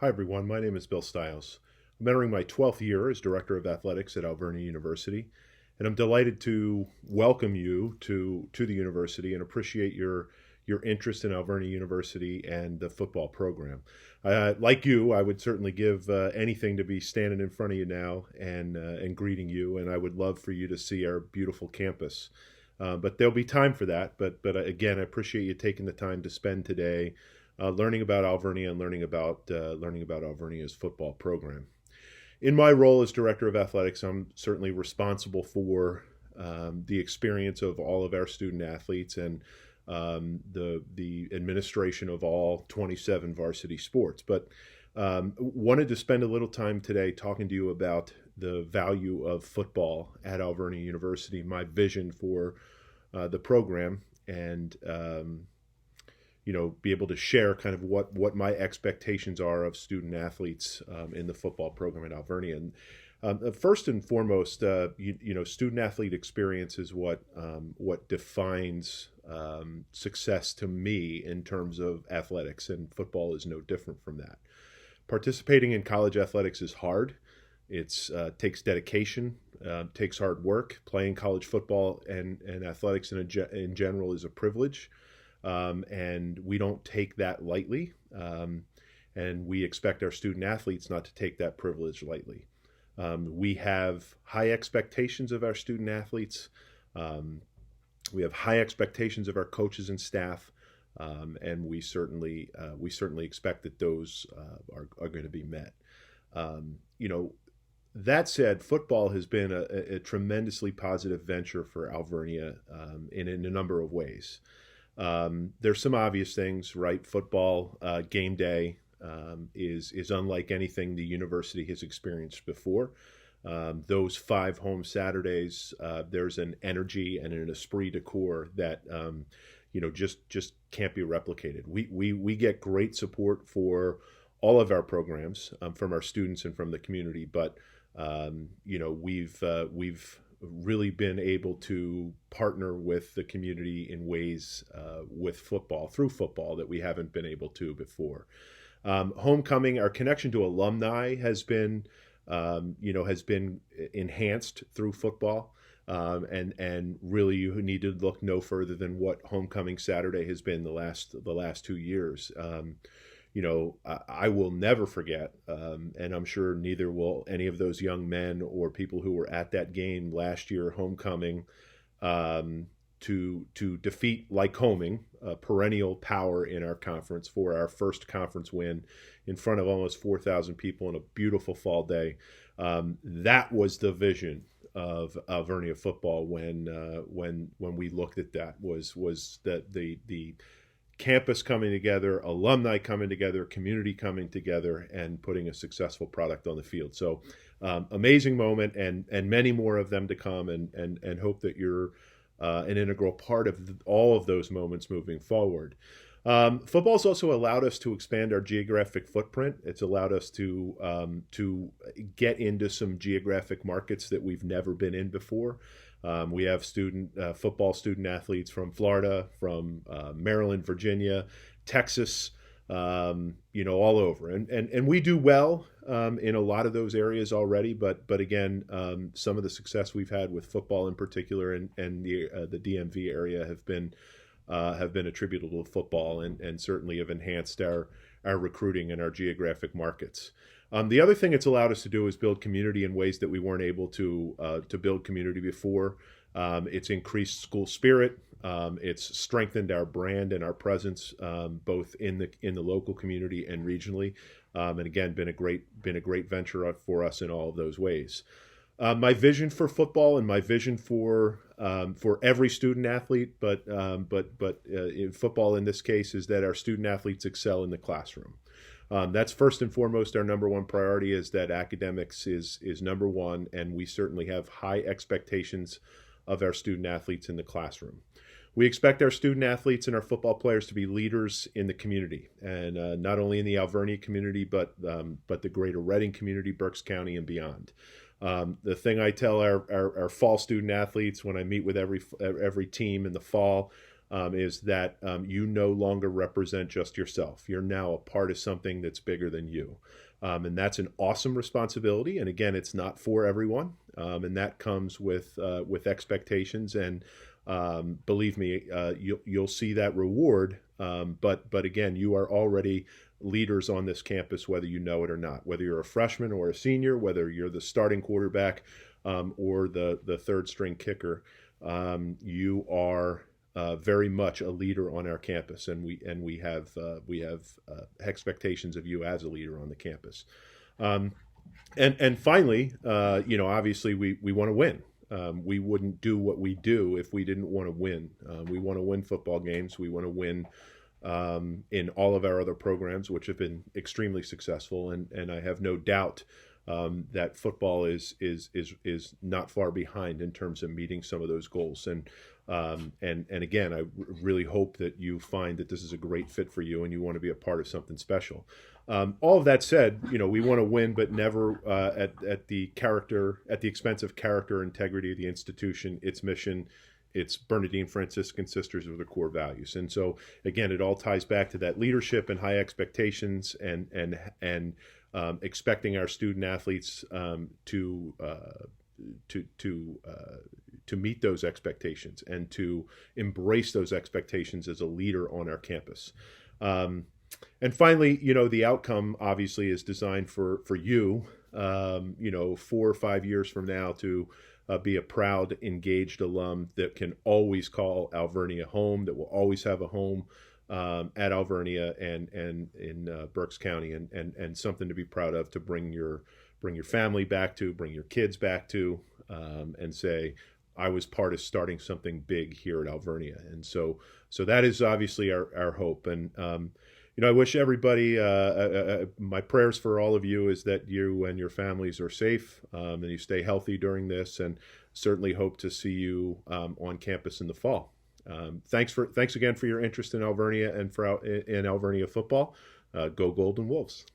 Hi, everyone. My name is Bill Stiles. I'm entering my 12th year as Director of Athletics at Alvernia University, and I'm delighted to welcome you to the university and appreciate your interest in Alvernia University and the football program. Like you, I would certainly give anything to be standing in front of you now and greeting you, and I would love for you to see our beautiful campus. But there'll be time for that. But again, I appreciate you taking the time to spend today learning about Alvernia and learning about Alvernia's football program. In my role as director of athletics, I'm certainly responsible for the experience of all of our student athletes and the administration of all 27 varsity sports. But wanted to spend a little time today talking to you about the value of football at Alvernia University, my vision for the program, and be able to share kind of what my expectations are of student athletes in the football program at Alvernia. And first and foremost, student athlete experience is what defines success to me in terms of athletics, and football is no different from that. Participating in college athletics is hard. It takes dedication, takes hard work. Playing college football and athletics in general is a privilege. And we don't take that lightly, and we expect our student athletes not to take that privilege lightly. We have high expectations of our student athletes. We have high expectations of our coaches and staff, and we certainly expect that those are going to be met. That said, football has been a tremendously positive venture for Alvernia in a number of ways. There's some obvious things, right? Football game day is unlike anything the university has experienced before. Those 5 home Saturdays, there's an energy and an esprit de corps that just can't be replicated. We get great support for all of our programs from our students and from the community, but we've really been able to partner with the community in ways through football that we haven't been able to before. Homecoming, our connection to alumni has been enhanced through football. And really, you need to look no further than what Homecoming Saturday has been the last 2 years. I will never forget, and I'm sure neither will any of those young men or people who were at that game last year, homecoming, to defeat Lycoming, a perennial power in our conference, for our first conference win in front of almost 4,000 people on a beautiful fall day. That was the vision of Alvernia football when we looked at that, was that the campus coming together, alumni coming together, community coming together, and putting a successful product on the field. So amazing moment, and many more of them to come, and hope that you're an integral part of all of those moments moving forward. Football's also allowed us to expand our geographic footprint. It's allowed us to get into some geographic markets that we've never been in before. We have football student athletes from Florida, from Maryland, Virginia, Texas, all over, and we do well in a lot of those areas already. But again, some of the success we've had with football in particular and the DMV area have been attributable to football, and certainly have enhanced our recruiting and our geographic markets. The other thing it's allowed us to do is build community in ways that we weren't able to build community before. It's increased school spirit. It's strengthened our brand and our presence, both in the local community and regionally. And again, been a great venture for us in all of those ways. My vision for football, and my vision for every student athlete, but in football in this case, is that our student athletes excel in the classroom. That's first and foremost our number one priority, is that academics is number one, and we certainly have high expectations of our student athletes in the classroom. We expect our student athletes and our football players to be leaders in the community, and not only in the Alvernia community, but the greater Reading community, Berks County, and beyond. The thing I tell our fall student athletes when I meet with every team in the fall, is that you no longer represent just yourself. You're now a part of something that's bigger than you. And that's an awesome responsibility. And again, it's not for everyone. And that comes with expectations. And believe me, you'll see that reward. But again, you are already leaders on this campus, whether you know it or not. Whether you're a freshman or a senior, whether you're the starting quarterback or the third string kicker, you are very much a leader on our campus, and we have expectations of you as a leader on the campus. And finally, obviously we want to win. We wouldn't do what we do if we didn't want to win. We want to win football games. We want to win in all of our other programs, which have been extremely successful. And I have no doubt that football is not far behind in terms of meeting some of those goals. And again, I really hope that you find that this is a great fit for you and you want to be a part of something special. All of that said, we want to win, but never at the expense of character, integrity of the institution, its mission, its Bernardine Franciscan Sisters with the core values. And so again, it all ties back to that leadership and high expectations and expecting our student athletes to meet those expectations and to embrace those expectations as a leader on our campus. And finally, the outcome obviously is designed for you, 4 or 5 years from now to be a proud, engaged alum that can always call Alvernia home, that will always have a home at Alvernia and in Berks County, and something to be proud of, to bring your family back to, bring your kids back to, and say, I was part of starting something big here at Alvernia. And so that is obviously our hope. And I wish everybody, my prayers for all of you is that you and your families are safe and you stay healthy during this, and certainly hope to see you on campus in the fall. Thanks again for your interest in Alvernia and in Alvernia football. Go Golden Wolves.